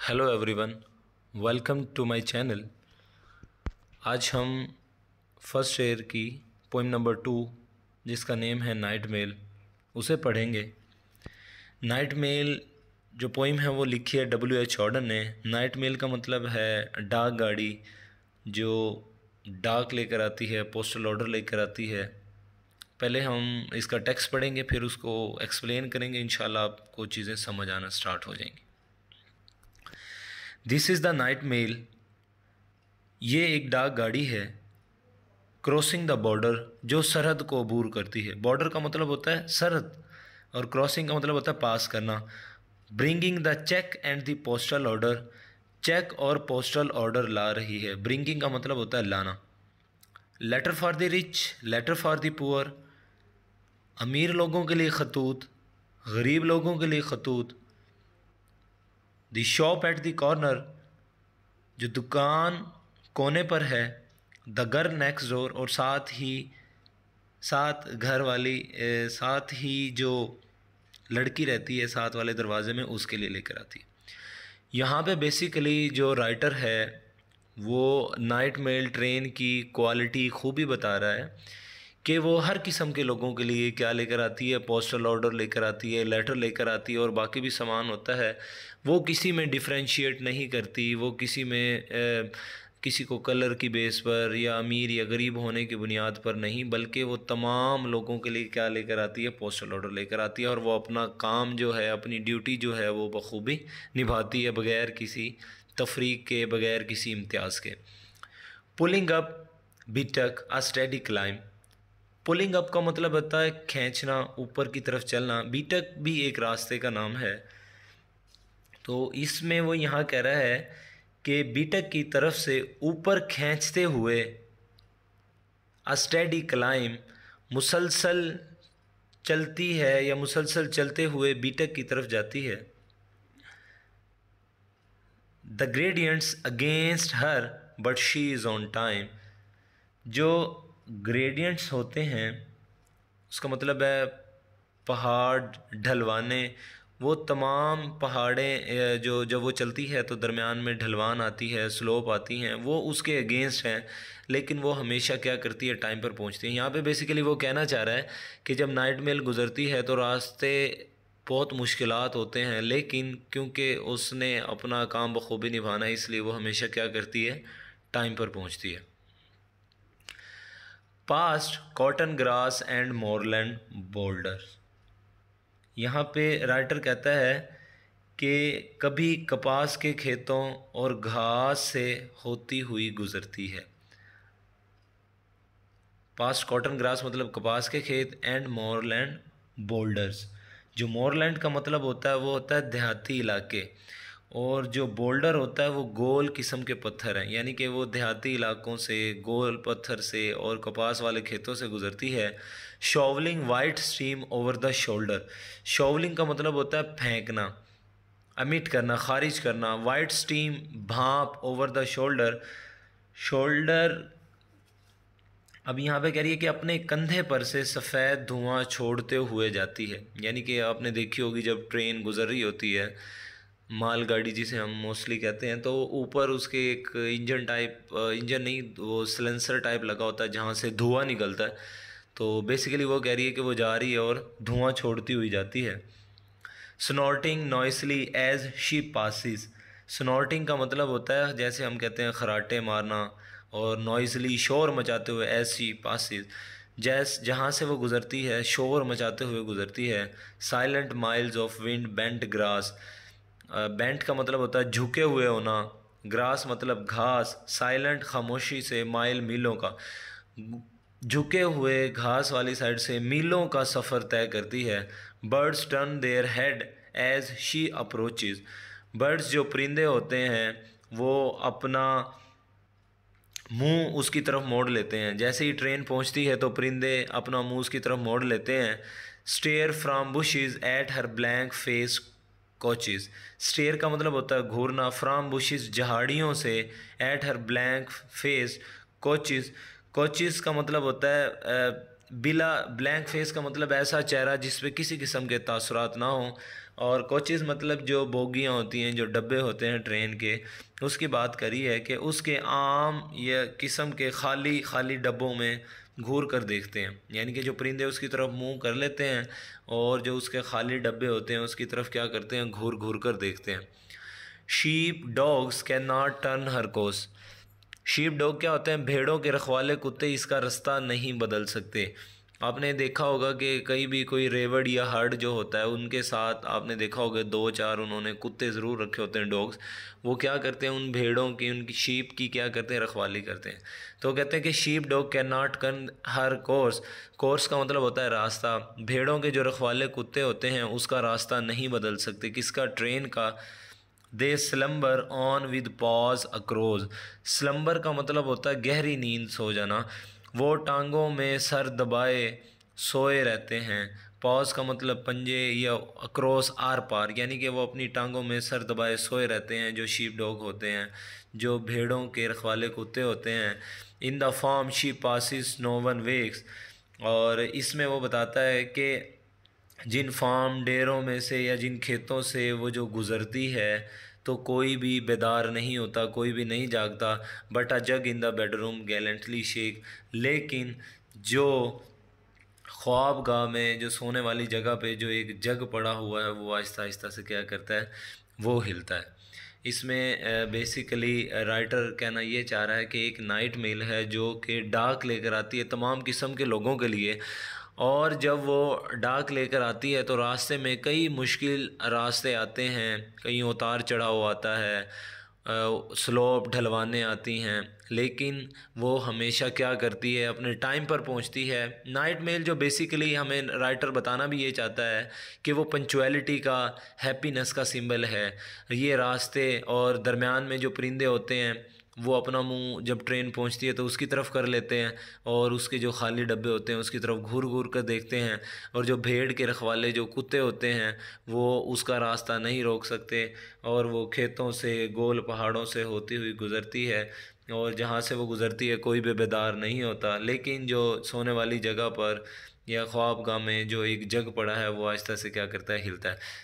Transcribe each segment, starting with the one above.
Hello everyone, welcome to my channel. आज हम first year की पोइम नंबर 2 जिसका नेम है नाइट मेल उसे पढ़ेंगे। नाइट मेल जो पोइम है वो लिखी है W.H. ऑर्डन ने। नाइट मेल का मतलब है डाक गाड़ी जो डाक लेकर आती है, पोस्टल ऑर्डर लेकर आती है। पहले हम इसका टेक्स्ट पढ़ेंगे, फिर उसको एक्सप्लेन करेंगे। इंशाल्लाह आपको चीज़ें समझ आना स्टार्ट हो जाएंगी। This is the night mail. ये एक डाक गाड़ी है। क्रॉसिंग द बॉर्डर, जो सरहद को अबूर करती है। बॉर्डर का मतलब होता है सरहद और क्रॉसिंग का मतलब होता है पास करना। Bringing the cheque and the postal order, cheque और पोस्टल ऑर्डर ला रही है। ब्रिंगिंग का मतलब होता है लाना। Letter for the rich, letter for the poor, अमीर लोगों के लिए खतूत, गरीब लोगों के लिए खतूत। The shop at the corner, जो दुकान कोने पर है। द गर्ल नेक्स्ट डोर, और साथ घर वाली, साथ ही जो लड़की रहती है साथ वाले दरवाजे में, उसके लिए लेकर आती है। यहाँ पे बेसिकली जो राइटर है वो नाइट मेल ट्रेन की क्वालिटी खूबी बता रहा है कि वो हर किस्म के लोगों के लिए क्या लेकर आती है। पोस्टल ऑर्डर लेकर आती है, लेटर लेकर आती है और बाकी भी सामान होता है। वो किसी में डिफ्रेंशिएट नहीं करती। वो किसी को कलर की बेस पर या अमीर या गरीब होने की बुनियाद पर नहीं, बल्कि वो तमाम लोगों के लिए क्या लेकर आती है, पोस्टल ऑर्डर लेकर आती है। और वो अपना काम जो है, अपनी ड्यूटी जो है वो बखूबी निभाती है, बग़ैर किसी तफरीक के, बग़ैर किसी इम्तियाज़ के। Pulling up Beattock a steady climb. Pulling up का मतलब होता है खींचना, ऊपर की तरफ चलना। बीटक भी एक रास्ते का नाम है। तो इसमें वो यहाँ कह रहा है कि बीटक की तरफ से ऊपर खींचते हुए, अ स्टेडी क्लाइम, मुसलसल चलती है या मुसलसल चलते हुए बीटक की तरफ जाती है। The gradients against her but she is on time. जो ग्रेडियंट्स होते हैं उसका मतलब है पहाड़ ढलवाने। वो तमाम पहाड़ें जो जब वो चलती है तो दरमियान में ढलवान आती है, स्लोप आती हैं, वो उसके अगेंस्ट हैं, लेकिन वो हमेशा क्या करती है, टाइम पर पहुंचती है। यहाँ पे बेसिकली वो कहना चाह रहा है कि जब नाइट मेल गुज़रती है तो रास्ते बहुत मुश्किलात होते हैं, लेकिन क्योंकि उसने अपना काम बखूबी निभाना है, इसलिए वो हमेशा क्या करती है, टाइम पर पहुँचती है। Past cotton grass and moorland boulder. यहाँ पे राइटर कहता है कि कभी कपास के खेतों और घास से होती हुई गुजरती है। पास्ट कॉटन ग्रास मतलब कपास के खेत, एंड मोरलैंड बोल्डर्स। जो मोरलैंड का मतलब होता है वो होता है देहाती इलाके, और जो बोल्डर होता है वो गोल किस्म के पत्थर हैं, यानी कि वो देहाती इलाकों से, गोल पत्थर से और कपास वाले खेतों से गुजरती है। Shovelling white stream over the shoulder. Shovelling का मतलब होता है फेंकना, अमिट करना, खारिज करना। वाइट स्टीम भाप, ओवर द शोल्डर, शोल्डर। अब यहाँ पे कह रही है कि अपने कंधे पर से सफ़ेद धुआं छोड़ते हुए जाती है। यानी कि आपने देखी होगी जब ट्रेन गुजर रही होती है, मालगाड़ी जिसे हम मोस्टली कहते हैं, तो ऊपर उसके एक इंजन नहीं, वो सिलेंसर टाइप लगा होता है जहाँ से धुआं निकलता है। तो बेसिकली वो कह रही है कि वो जा रही है और धुआं छोड़ती हुई जाती है। स्नॉर्टिंग नॉइसली एज शी पासिस। स्नॉर्टिंग का मतलब होता है जैसे हम कहते हैं खराटे मारना, और नॉइसली शोर मचाते हुए, एज शी पासिस जहाँ से वो गुज़रती है, शोर मचाते हुए गुज़रती है। Silent miles of wind bent grass. Bent का मतलब होता है झुके हुए होना, ग्रास मतलब घास, साइलेंट खामोशी से, माइल मीलों का। झुके हुए घास वाली साइड से मीलों का सफ़र तय करती है। Birds turn their head as she approaches. Birds जो परिंदे होते हैं वो अपना मुंह उसकी तरफ मोड़ लेते हैं। जैसे ही ट्रेन पहुंचती है तो परिंदे अपना मुंह उसकी तरफ मोड़ लेते हैं। Stare from bushes at her blank face coaches. Stare का मतलब होता है घूरना, फ्राम बुशेज झाड़ियों से, at her blank face coaches. Coaches का मतलब होता है बिला ब्लैंक फेस का मतलब ऐसा चेहरा जिस पे किसी किस्म के तासुरात ना हो। और कोचेज़ मतलब जो बोगियाँ होती हैं, जो डब्बे होते हैं ट्रेन के, उसकी बात करी है कि उसके आम या किस्म के खाली खाली डब्बों में घूर कर देखते हैं, यानी कि जो परिंदे उसकी तरफ मुंह कर लेते हैं और जो उसके खाली डब्बे होते हैं उसकी तरफ क्या करते हैं, घूर घूर कर देखते हैं। Sheep dogs can not turn her course. Sheep dog क्या होते हैं, भेड़ों के रखवाले कुत्ते इसका रास्ता नहीं बदल सकते। आपने देखा होगा कि कहीं भी कोई रेवड़ या हर्ड जो होता है उनके साथ आपने देखा होगा दो चार उन्होंने कुत्ते ज़रूर रखे होते हैं, डॉग्स। वो क्या करते हैं, उन भेड़ों की, उनकी शीप की क्या करते हैं, रखवाली करते हैं। तो कहते हैं कि शीप डॉग कैन नॉट कन हर कोर्स। कोर्स का मतलब होता है रास्ता। भेड़ों के जो रखवाले कुत्ते होते हैं उसका रास्ता नहीं बदल सकते, किसका, ट्रेन का। They slumber on with paws across. Slumber का मतलब होता है गहरी नींद, सो जाना। वो टांगों में सर दबाए सोए रहते हैं। पॉज का मतलब पंजे या अक्रॉस आर पार, यानी कि वो अपनी टांगों में सर दबाए सोए रहते हैं, जो शीप डॉग होते हैं, जो भेड़ों के रखवाले कुत्ते होते हैं। In the farm she passes no one wakes. और इसमें वो बताता है कि जिन फार्म डेरों में से या जिन खेतों से वो जो गुज़रती है तो कोई भी बेदार नहीं होता, कोई भी नहीं जागता। But a jug in the bedroom gallantly shake. लेकिन जो ख्वाबगाह में, जो सोने वाली जगह पे जो एक जग पड़ा हुआ है, वो आहिस्ता आहिस्ता से क्या करता है, वो हिलता है। इसमें बेसिकली राइटर कहना ये चाह रहा है कि एक नाइट मेल है जो कि डाक लेकर आती है तमाम किस्म के लोगों के लिए। और जब वो डाक लेकर आती है तो रास्ते में कई मुश्किल रास्ते आते हैं, कहीं उतार चढ़ाव आता है, स्लोप ढलवाने आती हैं, लेकिन वो हमेशा क्या करती है, अपने टाइम पर पहुंचती है। नाइट मेल जो बेसिकली हमें राइटर बताना भी ये चाहता है कि वो पंचुअलिटी का, हैप्पीनेस का सिंबल है। ये रास्ते और दरमियान में जो परिंदे होते हैं वो अपना मुंह जब ट्रेन पहुंचती है तो उसकी तरफ कर लेते हैं और उसके जो खाली डब्बे होते हैं उसकी तरफ घूर घूर कर देखते हैं। और जो भेड़ के रखवाले जो कुत्ते होते हैं वो उसका रास्ता नहीं रोक सकते और वो खेतों से, गोल पहाड़ों से होती हुई गुज़रती है और जहाँ से वो गुज़रती है कोई भी बेदार नहीं होता। लेकिन जो सोने वाली जगह पर या ख्वाबगाह में जो एक जग पड़ा है वो आहिस्ता से क्या करता है, हिलता है।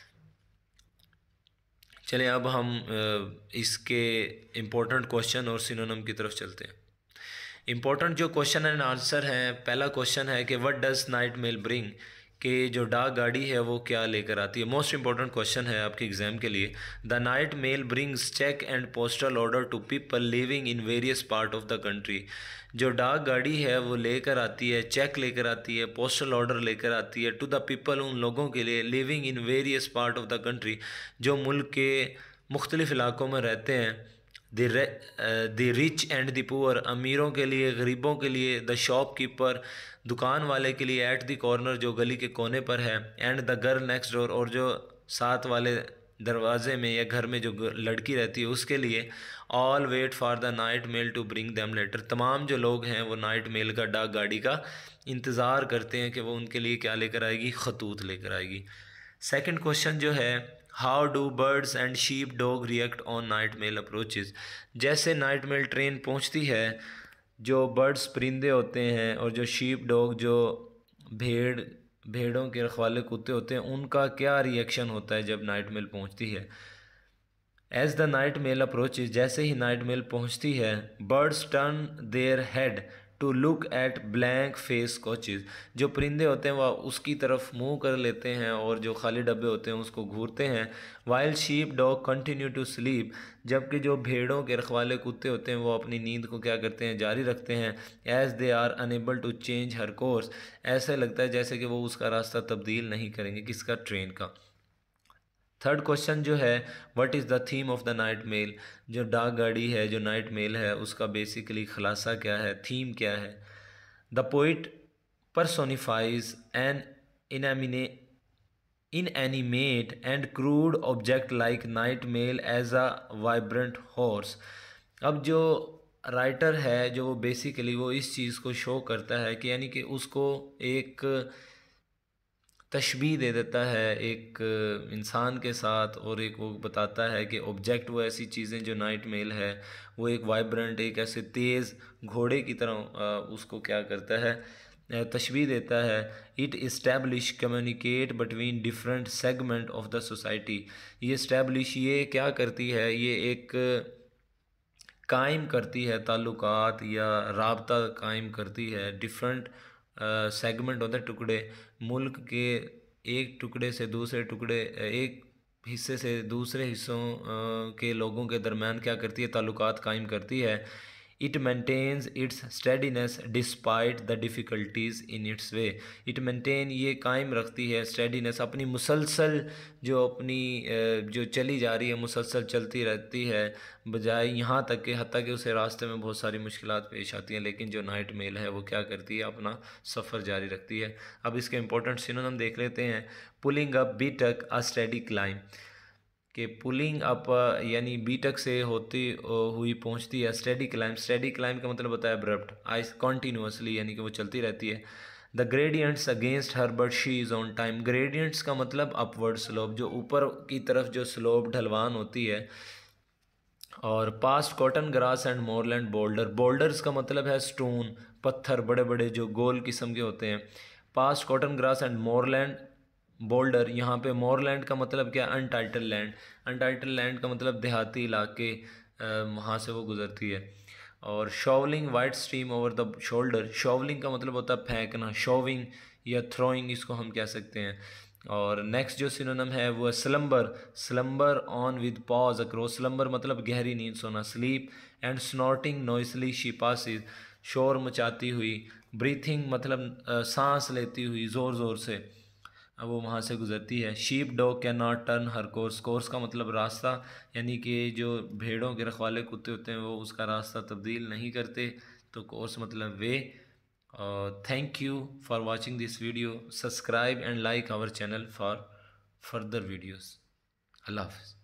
चलें अब हम इसके इम्पोर्टेंट क्वेश्चन और सिनोनिम की तरफ चलते हैं। इम्पोर्टेंट जो क्वेश्चन एंड आंसर हैं, पहला क्वेश्चन है कि what does night mail bring, कि जो डाक गाड़ी है वो क्या लेकर आती है। मोस्ट इंपॉर्टेंट क्वेश्चन है आपके एग्जाम के लिए। The night mail brings cheque and postal order to people living in various part of the country. जो डाक गाड़ी है वो लेकर आती है, चेक लेकर आती है, पोस्टल ऑर्डर लेकर आती है टू द पीपल, उन लोगों के लिए, living in various part of the country, जो मुल्क के मुख्तलिफ इलाकों में रहते हैं। The rich and the poor, अमीरों के लिए, गरीबों के लिए। द शॉपकीपर, दुकान वाले के लिए। एट द कॉर्नर, जो गली के कोने पर है। And the girl next door, और जो साथ वाले दरवाजे में या घर में जो लड़की रहती है उसके लिए। All wait for the night mail to bring them letter, तमाम जो लोग हैं वो नाइट मेल का, डाक गाड़ी का इंतज़ार करते हैं कि वो उनके लिए क्या लेकर आएगी, खतूत लेकर आएगी। सेकंड क्वेश्चन जो है, how do birds and sheep dog react on night mail approaches. जैसे नाइट मेल ट्रेन पहुंचती है, जो बर्ड्स परिंदे होते हैं और जो शीप डॉग जो भेड़ों के रखवाले कुत्ते होते हैं, उनका क्या रिएक्शन होता है जब नाइट मेल पहुंचती है। As the night mail approaches, जैसे ही नाइट मेल पहुंचती है, birds turn their head to look at blank face coaches. जो परिंदे होते हैं वह उसकी तरफ मुंह कर लेते हैं और जो खाली डब्बे होते हैं उसको घूरते हैं। While sheep dog continue to sleep, जबकि जो भेड़ों के रखवाले कुत्ते होते हैं वो अपनी नींद को क्या करते हैं, जारी रखते हैं। As they are unable to change her course, ऐसे लगता है जैसे कि वो उसका रास्ता तब्दील नहीं करेंगे, किसका, ट्रेन का। थर्ड क्वेश्चन जो है, what is the theme of the night mail. जो डाक गाड़ी है, जो नाइट मेल है, उसका बेसिकली खुलासा क्या है, थीम क्या है। The poet personifies an inanimate inanimate and crude object like night mail as a vibrant horse। अब जो राइटर है जो वो बेसिकली वो इस चीज़ को शो करता है कि यानी कि उसको एक तशबीह दे देता है एक इंसान के साथ, और एक वो बताता है कि ऑब्जेक्ट वो ऐसी चीज़ें जो नाइट मेल है वो एक वाइब्रेंट, एक ऐसे तेज़ घोड़े की तरह उसको क्या करता है, तशबीह देता है। It establish communicate between different segment of the society. ये इस्टेब्लिश ये क्या करती है, ये एक कायम करती है ताल्लुकात या राबता कायम करती है डिफरेंट सेगमेंट होते हैं, टुकड़े मुल्क के, एक टुकड़े से दूसरे टुकड़े, एक हिस्से से दूसरे हिस्सों के लोगों के दरमियान क्या करती है, ताल्लुकात कायम करती है। It maintains its steadiness despite the difficulties in its way. It maintain ये कायम रखती है स्टेडीनेस, अपनी मुसलसल जो अपनी जो चली जा रही है, मुसलसल चलती रहती है, बजाय यहाँ तक कि हत्ता कि उसे रास्ते में बहुत सारी मुश्किलात पेश आती हैं, लेकिन जो नाइट मेल है वो क्या करती है, अपना सफ़र जारी रखती है। अब इसके इंपॉर्टेंट सिनोनिम देख लेते हैं। पुलिंग अप बी टक अ स्टेडी क्लाइम, कि पुलिंग अप यानी बीटक से होती हुई पहुंचती है स्टेडी क्लाइम। स्टेडी क्लाइम का मतलब होता है अब्रप्ट, आइस कॉन्टीन्यूसली, यानी कि वो चलती रहती है। The gradients against her but she is on time. Gradients का मतलब अपवर्ड स्लोप, जो ऊपर की तरफ जो स्लोप ढलवान होती है। और past cotton grass and moorland boulder. Boulders का मतलब है स्टोन, पत्थर बड़े बड़े जो गोल किस्म के होते हैं। Past cotton grass and moorland boulder. यहाँ पे मोरलैंड का मतलब क्या, अनटाइटल लैंड। अनटाइटल लैंड का मतलब देहाती इलाके, वहाँ से वो गुजरती है। और shovelling white stream over the shoulder. Shovelling का मतलब होता है फेंकना, शॉविंग या थ्रोइंग इसको हम कह सकते हैं। और नेक्स्ट जो सिनोनिम है वो है slumber. Slumber on with pause across. Slumber मतलब गहरी नींद सोना, sleep. And snorting नॉइसली she passes, शोर मचाती हुई। ब्रीथिंग मतलब सांस लेती हुई ज़ोर ज़ोर से, वो वहाँ से गुजरती है। Sheep dog can not turn her course. Course का मतलब रास्ता, यानी कि जो भेड़ों के रखवाले कुत्ते होते हैं वो उसका रास्ता तब्दील नहीं करते, तो कोर्स मतलब वे। Thank you for watching this video. Subscribe and like our channel for further videos. अल्लाह हाफ़िज़।